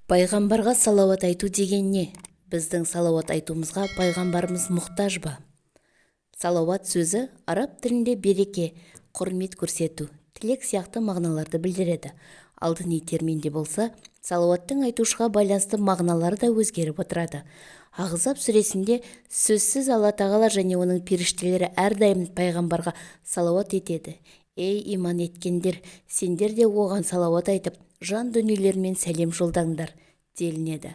Пайғамбарға салауат айту деген не? Біздің салауат айтуымызға пайғамбарымыз мұқтаж ба? Салауат сөзі араб тілінде береке, құрмет көрсету, тілек сияқты мағыналарды білдіреді. Ал діни терминде болса, салауаттың айтушыға байланысты мағыналары да өзгеріп отырады. Ахзаб сүресінде сөзсіз Алла тағала және оның періштелері әрдайым пайғамбарға салауат етеді. Ей иман еткендер, сендер де оған салауат айтып, жан дүниелермен сәлем жолдаңдар делінеді.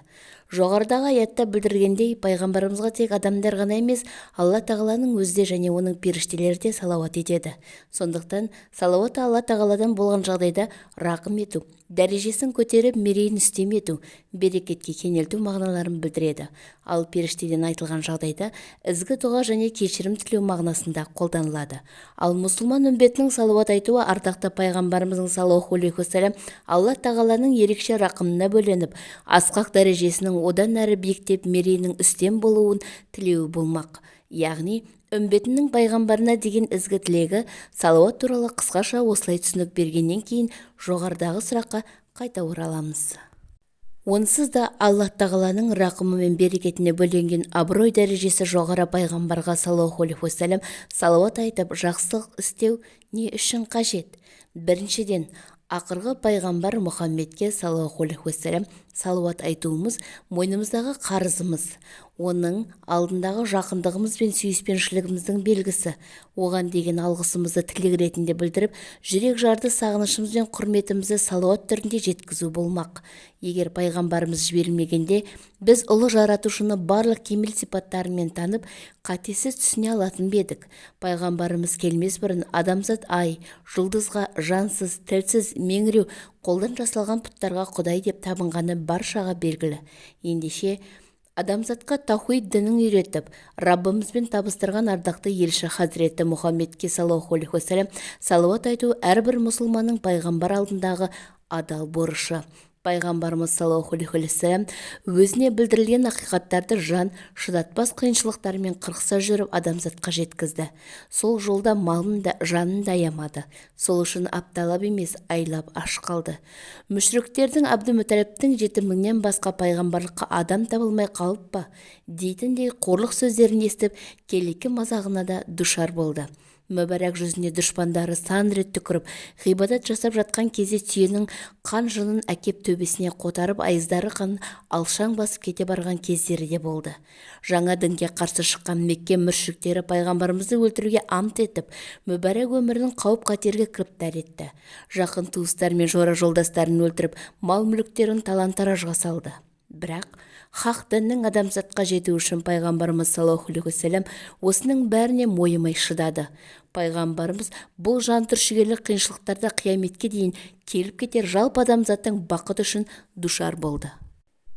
Жоғарыдағы аятта білдіргендей, пайғамбарымызға тек адамдар ғана емес, Алла тағаланың өзі де және оның періштелері де салауат етеді. Сондықтан салауат Алла тағаладан болған жағдайда рақым ету, дәрежесін көтеріп мерейін үстем ету, берекетке кенелту мағыналарын білдіреді. Ал періштеден айтылған жағдайда ізгі дұға және кешірім тілеу мағынасында қолданылады. Ал мұсылман үмбетінің салауат айтуы ардақты пайғамбарымыздың саллаллаху алейхи уассалам Алла тағаланың ерекше рақымына бөленіп, асқақ дәрежесінің одан әрі биіктеп мерейінің үстем болуын тілеуі болмақ. Яғни үмбетінің пайғамбарына деген ізгі тілегі салауат туралы қысқаша осылай түсінік бергеннен кейін жоғарыдағы сұраққа қайта ораламыз. Онсыз да Алла тағаланың рақымы мен берекетіне бөленген абырой дәрежесі жоғары пайғамбарға саллаллаху алейхи уассалам салауат айтып жақсылық істеу не үшін қажет? Біріншіден, ақырғы пайғамбар Мұхаммедке саллаллаху алейхи уассалам салауат айтуымыз мойнымыздағы қарызымыз, оның алдындағы жақындығымыз бен сүйіспеншілігіміздің белгісі. Оған деген алғысымызды тілек ретінде білдіріп, жүрек жарды сағынышымыз бен құрметімізді салауат түрінде жеткізу болмақ. Егер пайғамбарымыз жіберілмегенде, біз ұлы жаратушыны барлық кемел сипаттарымен танып, қатесіз түсіне алатын бедік. Пайғамбарымыз келмес бұрын адамзат ай, жұлдызға, жансыз, тілсіз, меңіреу, қолдан жасалған пұттарға құдай деп табынғаны баршаға белгілі. Ендеше адамзатқа таухид дінін үйретіп, Раббымызбен табыстырған ардақты елші Хазіреті Мұхаммедке саллаллаху алейхи уассалам салауат айту әрбір мұсылманның пайғамбар алдындағы адал борышы. Пайғамбарымыз саллаллаху алейхи уассалам өзіне білдірілген ақиқаттарды жан шыдатпас қиыншылықтармен қырқыса жүріп адамзатқа жеткізді. Сол жолда малын да жанын да аямады. Сол үшін апталап емес, айлап аш қалды. Мүшриктердің Абдул-Муталибтің жетімдігінен басқа пайғамбарлыққа адам табылмай қалып па дейтіндей қорлық сөздерін естіп, келеке мазағына да душар болды. Мүбәрәк жүзіне дұшпандары сан рет түкіріп, ғибадат жасап жатқан кезде түйенің қан жынын әкеп төбесіне қотарып, айыздары қан алшаң басып кете барған кездері де болды. Жаңа дінге қарсы шыққан Мекке мүшриктері пайғамбарымызды өлтіруге ант етіп, мүбәрәк өмірінің қауіп-қатерге кіріптар етті. Жақын туыстар мен жора жолдастарын өлтіріп, мал-мүліктерін талан-таражға салды. Бірақ хақ діннің адамзатқа жету үшін пайғамбарымыз саллаллаху алейхи уассалам осының бәріне мойымай шыдады. Пайғамбарымыз бұл жан түршігерлік қиыншылықтарда қияметке дейін келіп кетер жалпы адамзаттың бақыты үшін душар болды.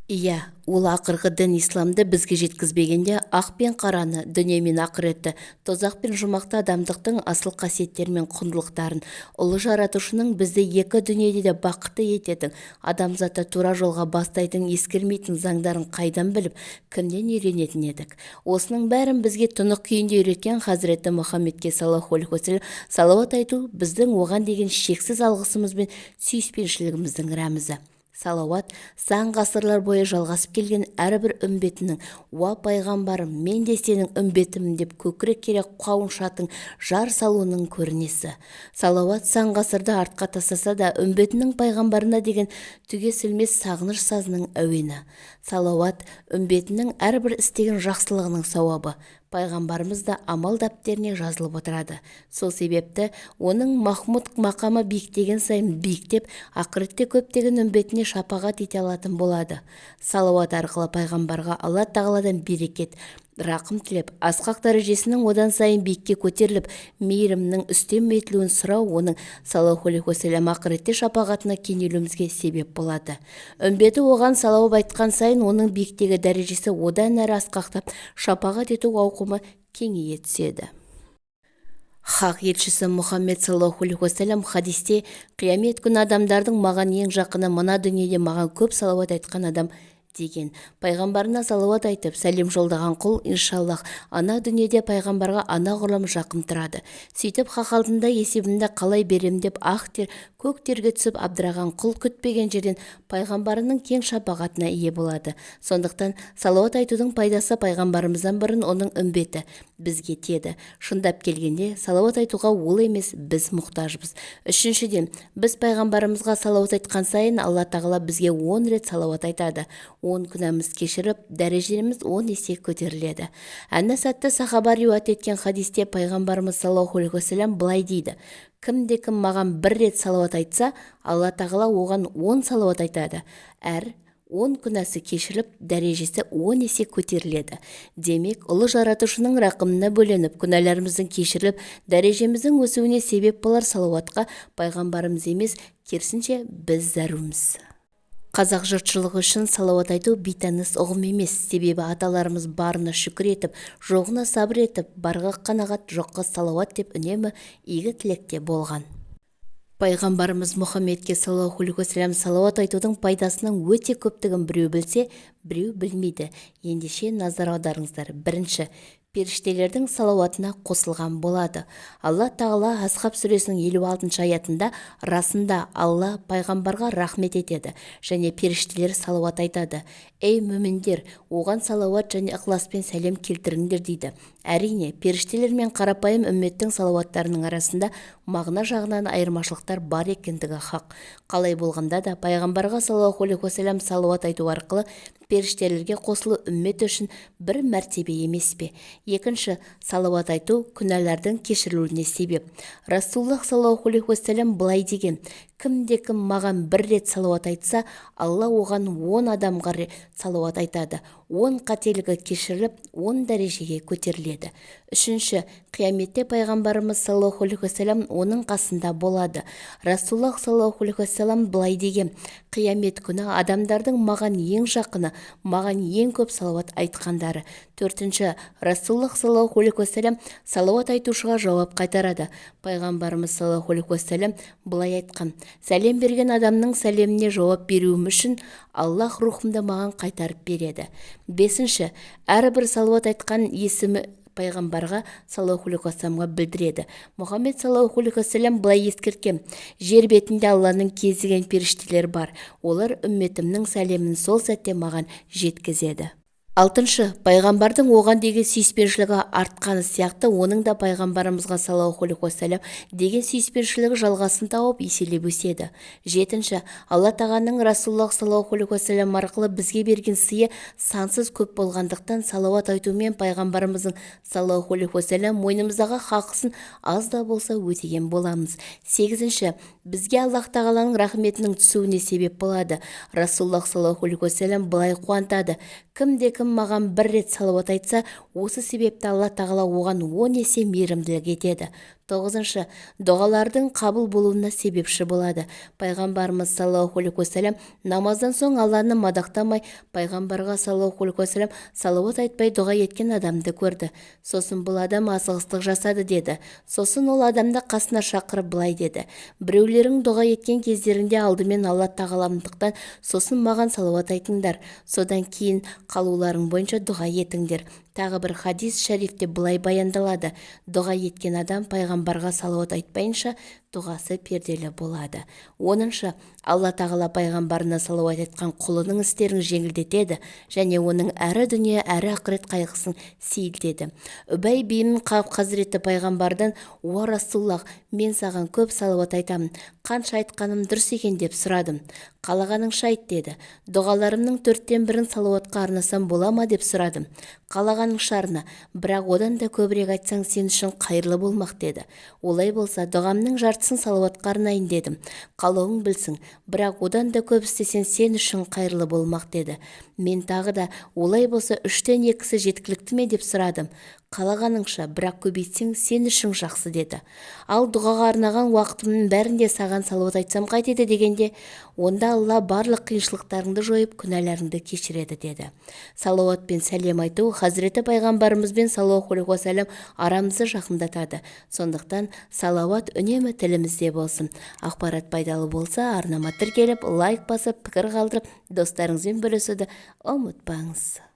Иә, ол ақырғы дін исламды бізге жеткізбегенде ақ пен қараны, дүние мен ақыретті, тозақ пен жұмақты адамдықтың асыл қасиеттері мен құндылықтарын, ұлы жаратушының бізді екі дүниеде де бақытты ететін, адамзатты тура жолға бастайтын, ескермейтін заңдарын қайдан біліп, кімнен үйренетін едік? Осының бәрін бізге тұнық күйінде үйреткен Хазіреті Мұхаммедке саллаллаху алейхи уассалам салауат айту біздің оған деген шексіз алғысымыз бен сүйіспеншілігіміздің рәмізі. Салауат сан ғасырлар бойы жалғасып келген әрбір үмбетінің, уа пайғамбарым, мен де сенің үмбетімін деп көкірек кере қауышатын жар салуының көрінесі. Салауат сан ғасырда артқа тастаса да үмбетінің пайғамбарына деген түгесілмес сағыныш сазының әуені. Салауат үмбетінің әрбір істеген жақсылығының сауабы. Пайғамбарымыз да амал дәптеріне жазылып отырады. Сол себепті оның Махмуд мақамы биіктеген сайын биіктеп, ақыретте көптеген үмбетіне шапағат ете алатын болады. Салауат арқылы пайғамбарға Алла тағаладан берекет, рақым тілеп, асқақ дәрежесінің одан сайын биікке көтеріліп, мейірімнің үстем етілуін сұрау оның саллаллаху алейхи уассалам ақыретте шапағатына кенелуімізге себеп болады. Үмбеті оған салауат айтқан сайын оның биіктегі дәрежесі одан әрі асқақтап, шапағат ету ауқымы кеңейе түседі. Хақ елшісі Мұхаммед саллаллаху алейхи уассалам хадисте қиямет күні адамдардың маған ең жақыны мына дүниеде маған көп салауат айтқан адам деген. Пайғамбарына салауат айтып сәлем жолдаған құл иншаллах ана дүниеде пайғамбарға анағұрлым жақын тұрады. Сөйтіп хақ алдында есебімді қалай берем деп ақ тер көк терге түсіп абдыраған құл күтпеген жерден пайғамбарының кең шапағатына ие болады. Сондықтан салауат айтудың пайдасы пайғамбарымыздан бұрын оның үмбеті бізге теді. Шындап келгенде салауат айтуға ол емес, біз мұқтажбыз. Үшіншіден, біз пайғамбарымызға салауат айтқан сайын Алла тағала бізге 10 рет салауат айтады. 10 күнәміз кешіріп, дәрежеміз 10 есе көтеріледі. Әнәс атты сахаба риуат еткен хадисте пайғамбарымыз саллаллаху алейхи уассалам былай дейді: кімде-кім маған бір рет салауат айтса, Алла тағала оған 10 салауат айтады. Әр 10 күнәсі кешіріліп, дәрежесі 10 есе көтеріледі. Демек, ұлы жаратушының рақымына бөленіп, күнәларымыздың кешіріліп, дәрежеміздің өсуіне себеп болар салауатқа пайғамбарымыз емес, керісінше біз зәруміз. Қазақ жұртшылығы үшін салауат айту бейтаныс ұғым емес, себебі аталарымыз барына шүкір етіп, жоғына сабыр етіп, барға қанағат, жоққа салауат деп үнемі игі тілекте болған. Пайғамбарымыз Мұхаммедке саллаллаху алейхи уассалам салауат айтудың пайдасының өте көптігін біреу білсе, біреу білмейді. Ендеше назар аударыңыздар. Бірінші, періштелердің салауатына қосылған болады. Алла тағала Асхаб сүресінің 56 аятында расында Алла пайғамбарға рахмет етеді және періштелер салауат айтады. Ей мүміндер, оған салауат және ықыласпен сәлем келтіріңдер дейді. Әрине, періштелер мен қарапайым үмметтің салауаттарының арасында мағына жағынан айырмашылықтар бар екендігі хақ. Қалай болғанда да пайғамбарға саллаллаху алейхи уассалам салауат айту арқылы періштелерге қосылу үммет үшін бір мәртебе емес пе? Екінші, салауат айту күнәлардың кешірілуіне себеп. Расулуллах саллаллаху алейхи уассалам былай деген: кімде-кім маған бір рет салауат айтса, Алла оған 10 адамға салауат айтады. 10 қателігі кешіріліп, 10 дәрежеге көтеріледі. Үшінші, қияметте пайғамбарымыз саллаллаху алейхи уассалам оның қасында болады. Расулуллах саллаллаху алейхи уассалам былай деген: қиямет күні адамдардың маған ең жақыны, маған ең көп салауат айтқандары. Төртінші, Расулуллах саллаллаху алейхи уассалам салауат айтушыға жауап қайтарады. Пайғамбарымыз саллаллаху алейхи уассалам былай айтқан: сәлем берген адамның сәлеміне жауап беруім үшін Аллах рухымды маған қайтарып береді. Бесінші, әрбір салауат айтқан есімі пайғамбарға саллаллаху алейхи уассаламға білдіреді. Мұхаммед саллаллаху алейхи уассалам былай ескерткен: жер бетінде Алланың кезеген періштелер бар, олар үмметімнің сәлемін сол сәтте маған жеткізеді. Алтыншы, пайғамбардың оған деген сүйіспеншілігі артқаны сияқты оның да пайғамбарымызға саллаллаху алейхи уассалам деген сүйіспеншілігі жалғасын тауып еселеп өседі. Жетінші, Алла тағаланың Расулуллах саллаллаху алейхи уассалам арқылы бізге берген сыйы сансыз көп болғандықтан салауат айтумен пайғамбарымыздың саллаллаху алейхи уассалам мойнымыздағы хақысын аз да болса өтеген боламыз. Сегізінші, бізге Аллах тағаланың рахметінің түсуіне себеп болады. Расулуллах саллаллаху алейхи уассалам былай қуантады: кімде-кім маған бір рет салауат айтса, осы себепті Алла тағала оған 10 есе мейірімділік етеді. Тоғызыншы, дұғалардың қабыл болуына себепші болады. Пайғамбарымыз саллаллаху алейхи уассалам намаздан соң Алланы мадақтамай, пайғамбарға саллаллаху алейхи уассалам салауат айтпай дұға еткен адамды көрді. Сосын бұл адам асығыстық жасады деді. Сосын ол адамды қасына шақырып былай деді: біреулерің дұға еткен кездерінде алдымен Алла тағаламдықтан, сосын маған салауат айтыңдар, содан кейін қалуларың бойынша дұға етіңдер. Тағы бір хадис шәрифте былай баяндалады: дұға еткен адам пайғамбарға салауат айтпайынша дұғасы перделі болады. Оныншы, Алла тағала пайғамбарына салауат айтқан құлының істерін жеңілдетеді және оның әрі дүние әрі ақырет қайғысын сейілтеді. Үбәй бин Қаб хазіреті пайғамбардан: уа Расуллах, мен саған көп салауат айтамын, қанша айтқаным дұрыс екен деп сұрадым. Қалағаныңша айт деді. Дұғаларымның 1/4 салауатқа арнасам бола ма деп сұрадым. Қалағаныңша арна, бірақ одан да көбірек айтсаң сен үшін қайырлы болмақ деді. Олай болса дұғамның жартысын салауатқа арнайын дедім. Қалауың білсін, бірақ одан да көп істесең сен үшін қайырлы болмақ деді. Мен тағы да олай болса 3/2 жеткілікті ме деп сұрадым. қалағаныңша, бірақ көбейтсең сен үшін жақсы деді. Ал дұғаға арнаған уақытымның бәрінде саған салауат айтсам қайтеді дегенде, онда Алла барлық қиыншылықтарыңды жойып, күнәларыңды кешіреді деді. Салауат пен сәлем айту Хазіреті пайғамбарымызбен саллаллаху алейхи уассалам арамызды жақындатады. Сондықтан салауат үнемі тілімізде болсын. Ақпарат пайдалы болса, арнама тіркеліп, лайк басып, пікір қалдырып, достарыңызбен бөлісуді ұмытпаңыз.